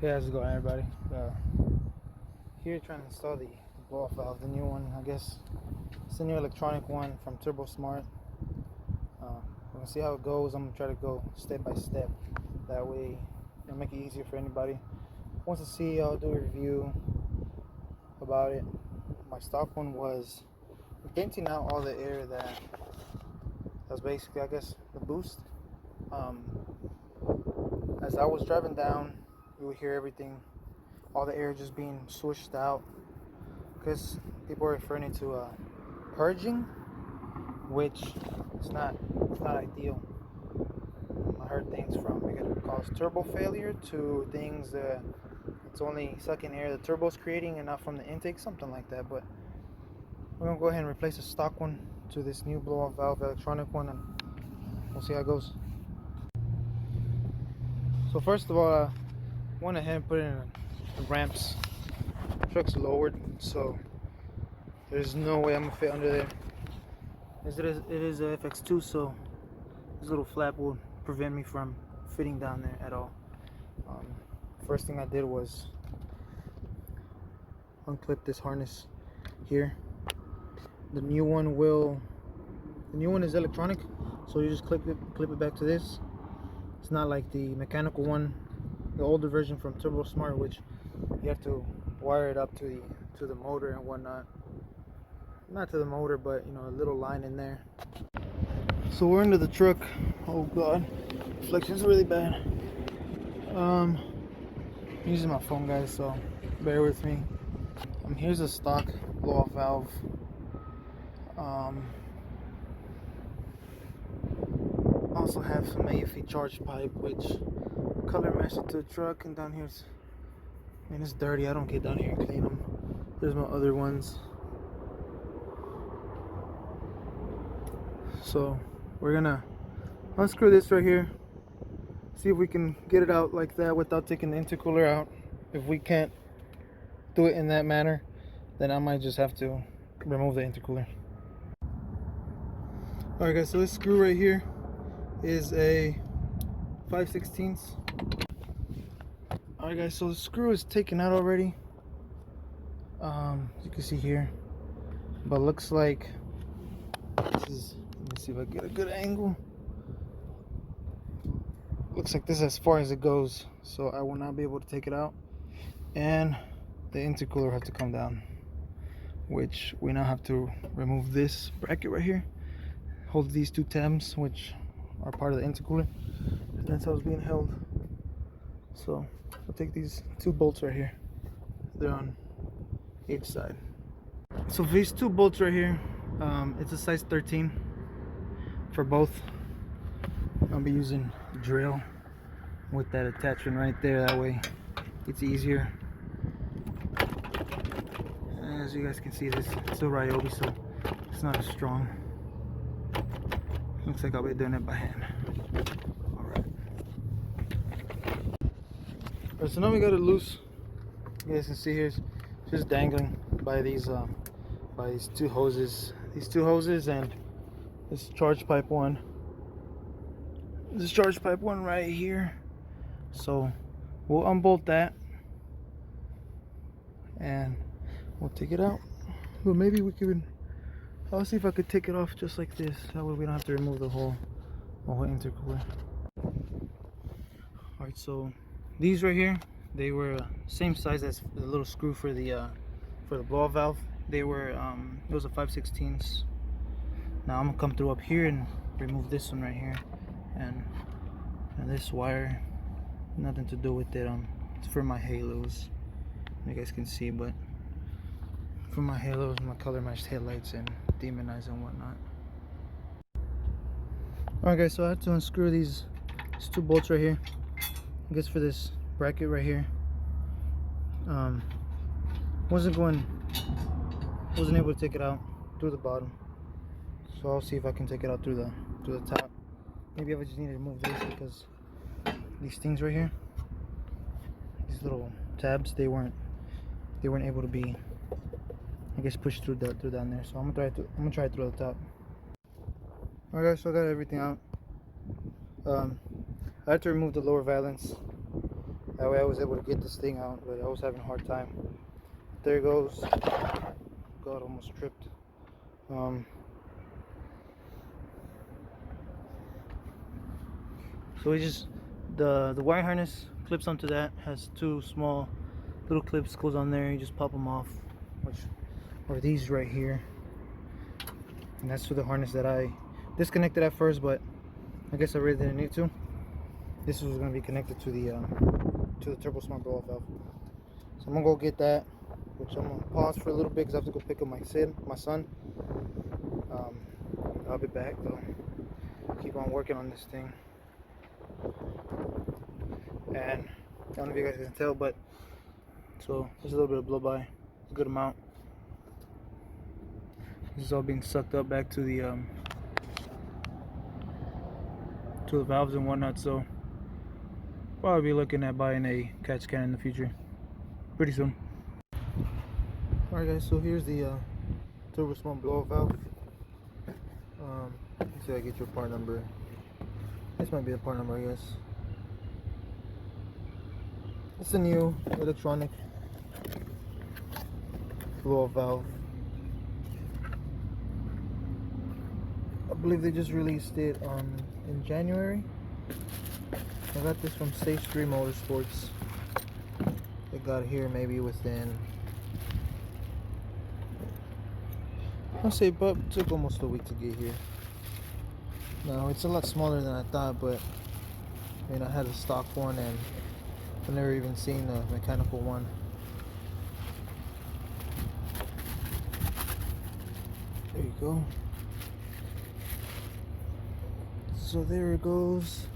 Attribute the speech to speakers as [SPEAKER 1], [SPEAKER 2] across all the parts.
[SPEAKER 1] Hey, how's it going, everybody? Here trying to install the blow-off valve, the new one. I guess it's the new electronic one from Turbo Smart. We're gonna see how it goes. I'm gonna try to go step by step. That way, it'll make it easier for anybody who wants to see. I'll do a review about it. My stock one was emptying out all the air that was basically, I guess, the boost. As I was driving down, you would hear everything, all the air just being swished out, because people are referring it to purging, which it's not ideal. I heard things from it could cause turbo failure to things that it's only sucking air the turbo's creating and not from the intake, something like that. But we're gonna go ahead and replace the stock one to this new blow-off valve electronic one, and we'll see how it goes. So first of all, I went ahead and put in the ramps. The truck's lowered, so there's no way I'm gonna fit under there. As it is a FX2, so this little flap will prevent me from fitting down there at all. First thing I did was unclip this harness here. The new one is electronic, so you just clip it back to this. It's not like the mechanical one, the older version from Turbo Smart, which you have to wire it up to the motor and whatnot. Not to the motor, but you know, a little line in there. So we're into the truck. Oh god, reflection's really bad. I'm using my phone, guys, so bear with me. Here's a stock blow-off valve. Also have some AFE charge pipe, which color matched it to the truck. And down here's, man, it's dirty. I don't get down here and clean them. There's my other ones. So we're gonna unscrew this right here, see if we can get it out like that without taking the intercooler out. If we can't do it in that manner, then I might just have to remove the intercooler. Alright guys, so this screw right here is a 5/16. Alright guys, so the screw is taken out already, as you can see here, but looks like this is, let me see if I get a good angle. Looks like this is as far as it goes, so I will not be able to take it out, and the intercooler has to come down, which we now have to remove this bracket right here, hold these two tabs which are part of the intercooler. That's how it's being held. So I'll take these two bolts right here, they're on each side. So these two bolts right here, it's a size 13 for both. I'll be using a drill with that attachment right there, that way it's easier. As you guys can see, this it's a Ryobi, so it's not as strong. Looks like I'll be doing it by hand. Alright, so now we got it loose. You guys can see here, it's just dangling by these two hoses. These two hoses and this charge pipe one. This charge pipe one right here. So we'll unbolt that and we'll take it out. But maybe we could, I'll see if I could take it off just like this. That way we don't have to remove the whole intercooler. Alright, so these right here, they were same size as the little screw for the blow-off valve. They were it was a 5/16. Now I'm gonna come through up here and remove this one right here, and this wire, nothing to do with it. It's for my halos, you guys can see, but for my halos, my color matched headlights and demonize and whatnot. Alright guys, so I had to unscrew these two bolts right here, I guess for this bracket right here. Wasn't able to take it out through the bottom, so I'll see if I can take it out through the top. Maybe I just need to remove this because these things right here, these little tabs, they weren't able to be, I guess, pushed through down there. So I'm gonna try it through the top. Alright guys, so I got everything out. I had to remove the lower valence That way I was able to get this thing out, but I was having a hard time. There it goes. God, almost tripped. So we just, the wire harness clips onto that, has two small little clips, goes on there, you just pop them off, which are these right here. And that's for the harness that I disconnected at first, but I guess I really didn't need to. This was going to be connected to the turbo smart blow off valve. So I'm gonna go get that, which I'm gonna pause for a little bit because I have to go pick up my son. I'll be back though. Keep on working on this thing. And I don't know if you guys can tell, but so there's a little bit of blow by, a good amount. This is all being sucked up back to the valves and whatnot. So probably be looking at buying a catch can in the future, pretty soon. Alright guys, so here's the turbo smart blow off valve. Let's see if I get your part number. This might be the part number, I guess. It's a new electronic blow off valve. I believe they just released it in January. I got this from Stage 3 Motorsports. They got here maybe within, I'll say, but it took almost a week to get here. No, it's a lot smaller than I thought, but I mean, I had a stock one and I've never even seen a mechanical one. There you go. So there it goes.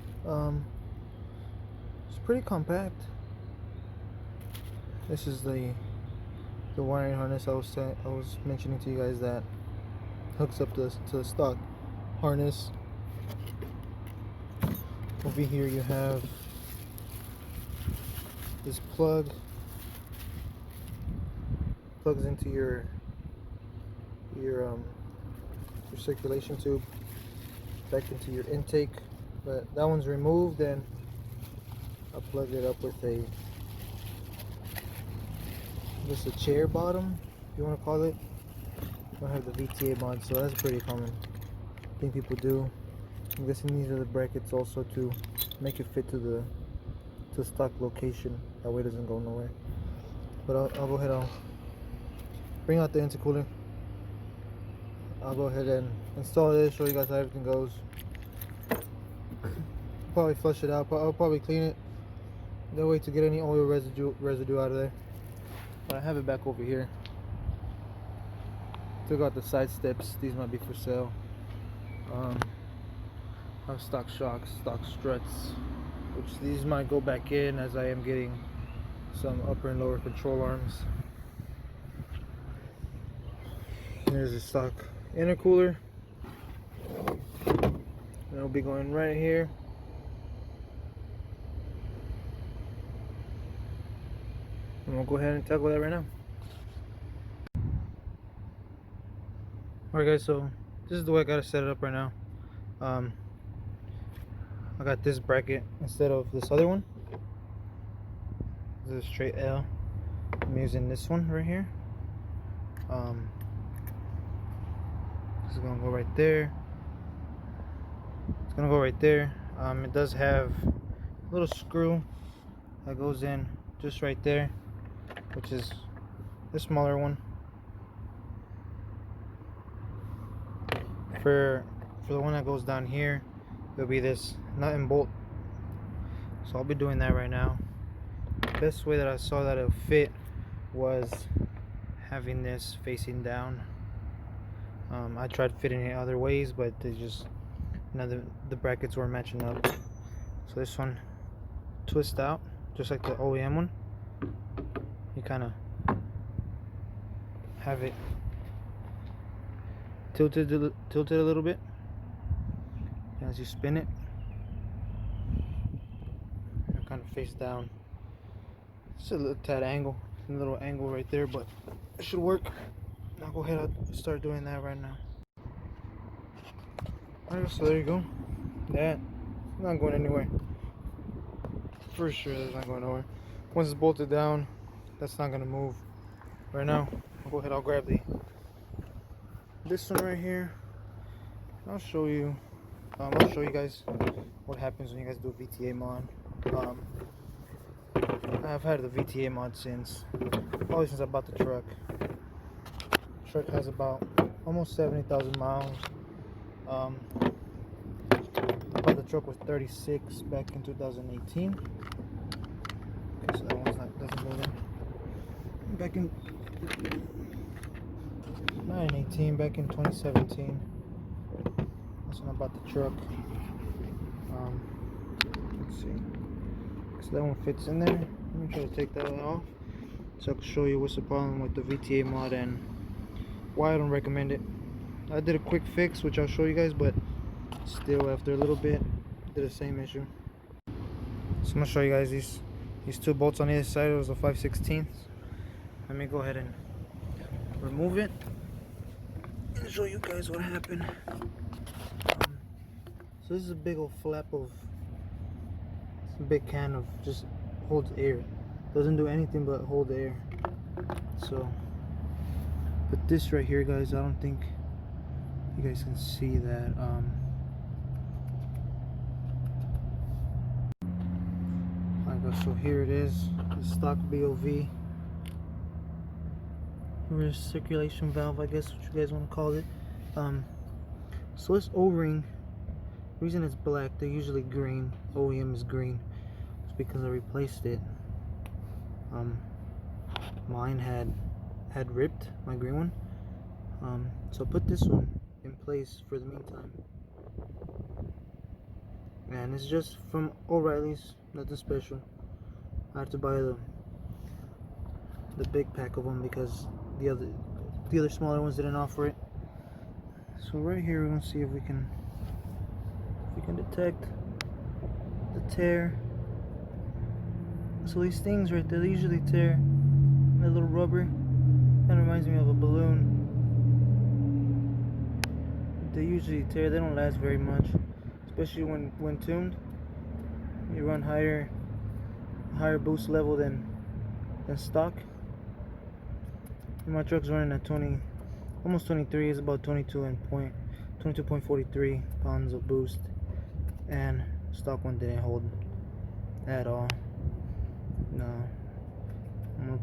[SPEAKER 1] It's pretty compact. This is the wiring harness I was mentioning to you guys that hooks up to the stock harness. Over here you have this plugs into your circulation tube back into your intake, but that one's removed, and I plugged it up with just a chair bottom, if you want to call it. I don't have the VTA mod, so that's a pretty common thing people do. I'm guessing these are the brackets also to make it fit to the stock location, that way it doesn't go nowhere. But I'll go ahead, I'll bring out the intercooler. I'll go ahead and install this, show you guys how everything goes. Probably flush it out, I'll probably clean it that way to get any oil residue out of there. But I have it back over here. Took out the side steps, these might be for sale. I have stock shocks, stock struts, which these might go back in as I am getting some upper and lower control arms. Here's the stock intercooler. It'll be going right here. And we'll go ahead and tackle that right now. Alright guys, so this is the way I gotta set it up right now. I got this bracket instead of this other one. This is a straight L. I'm using this one right here. This is gonna go right there. It's gonna go right there. It does have a little screw that goes in just right there, which is the smaller one. For the one that goes down here, it'll be this nut and bolt. So I'll be doing that right now. The best way that I saw that it'll fit was having this facing down. I tried fitting it other ways, but they just, the brackets weren't matching up. So this one twists out just like the OEM one. You kind of have it tilted a little bit as you spin it. You kind of face down. It's a little tad angle, a little angle right there, but it should work. I'll go ahead and start doing that right now. Alright, so there you go. That's not going anywhere. For sure, that's not going nowhere. once it's bolted down, that's not gonna move. Right now, I'll go ahead, I'll grab this one right here. I'll show you guys what happens when you guys do a VTA mod. I've had the VTA mod probably since I bought the truck. The truck has about almost 70,000 miles. I bought the truck with 36 back in 2018. Okay, so that one's doesn't go there. Back in 2018, back in 2017. That's when I bought the truck. Let's see. So that one fits in there. Let me try to take that one off so I can show you what's the problem with the VTA mod and why I don't recommend it. I did a quick fix, which I'll show you guys, but still after a little bit did the same issue. So I'm gonna show you guys these two bolts on either side. It was a 5/16. Let me go ahead and remove it and show you guys what happened. So this is a big old flap of, it's a big can of just holds air. Doesn't do anything but hold air. So, but this right here, guys, I don't think you guys can see that. So here it is, the stock BOV reverse circulation valve, I guess what you guys want to call it. So this O-ring, the reason it's black, they're usually green. OEM is green. It's because I replaced it. Mine had ripped, my green one. So I put this one in place for the meantime. And it's just from O'Reilly's, nothing special. I had to buy the big pack of them because the other smaller ones didn't offer it. So right here we're gonna see if we can detect the tear. So these things right there, they usually tear. That little rubber kind of reminds me of a balloon. They usually tear. They don't last very much, especially when tuned. You run higher boost level than stock. And my truck's running at almost 23. It's about 22.43 pounds of boost, and stock one didn't hold at all. No. I'm gonna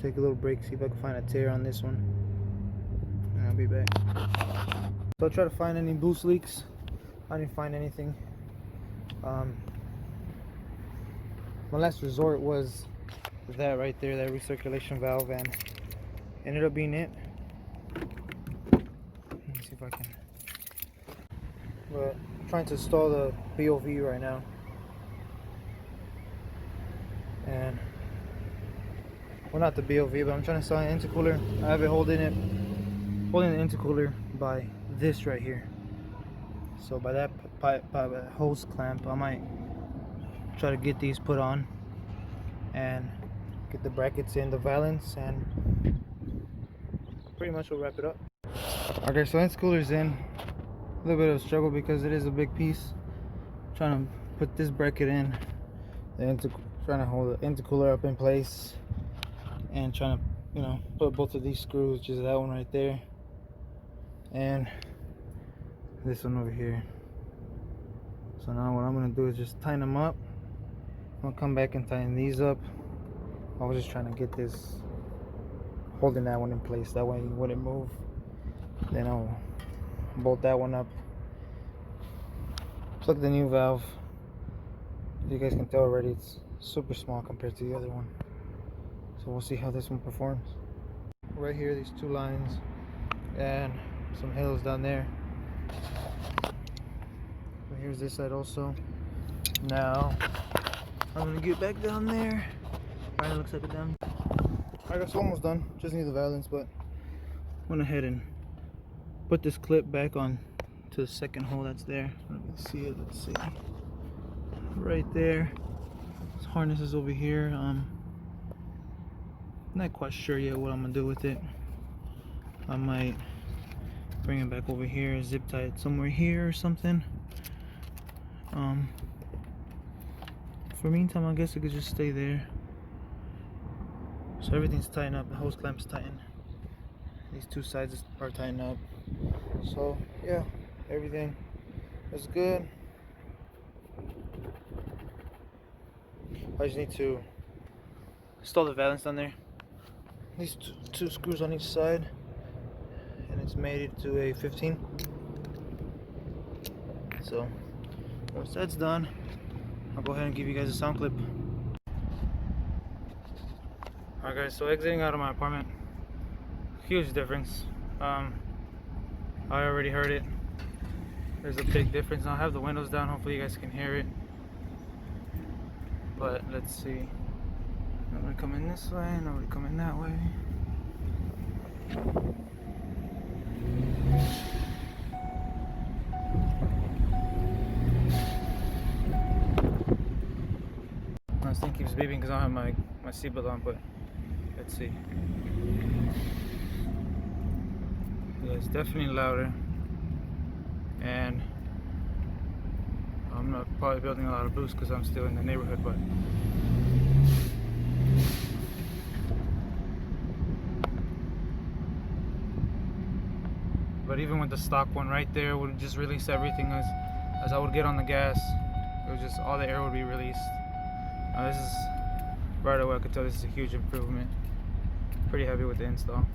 [SPEAKER 1] take a little break, see if I can find a tear on this one, and I'll be back. So I'll try to find any boost leaks. I didn't find anything. My last resort was that right there, that recirculation valve, and ended up being it. Let me see if I can. But I'm trying to install the BOV right now, and well, not the BOV, but I'm trying to install an intercooler. I have it holding the intercooler by this right here. So by that hose clamp, I might try to get these put on and get the brackets in, the valance, and pretty much we'll wrap it up. Okay, so intercooler's in. A little bit of a struggle because it is a big piece. I'm trying to put this bracket in, trying to hold the intercooler up in place, and trying to, put both of these screws, which is that one right there and this one over here. So now what I'm going to do is just tighten them up. I'll come back and tighten these up. I was just trying to get this, holding that one in place, that way it wouldn't move. Then I'll bolt that one up, plug the new valve. As you guys can tell already, it's super small compared to the other one. So we'll see how this one performs. Right here, these two lines and some hills down there. But here's this side also. Now I'm gonna get back down there. Right, it looks like it's done. I guess almost done. Just need the valance, but went ahead and put this clip back on to the second hole that's there. Let me see it. Let's see. Right there. This harness is over here. Not quite sure yet what I'm gonna do with it. I might bring it back over here, zip tie it somewhere here or something. For meantime, I guess it could just stay there. So everything's tightened up. The hose clamp's tightened. These two sides are tightened up. So yeah, everything is good. I just need to install the valance on there. These two screws on each side, and it's made it to a 15. So once that's done, I'll go ahead and give you guys a sound clip. Alright guys, so exiting out of my apartment, huge difference. I already heard it. There's a big difference. I'll have the windows down, hopefully you guys can hear it. But let's see. Nobody coming this way, nobody coming that way. This thing keeps beeping because I don't have my seatbelt on, but let's see. Yeah, it's definitely louder. And I'm not probably building a lot of boost because I'm still in the neighborhood, but even with the stock one right there would just release everything as I would get on the gas. It was just all the air would be released. Now this is right away I could tell this is a huge improvement. Pretty happy with the install.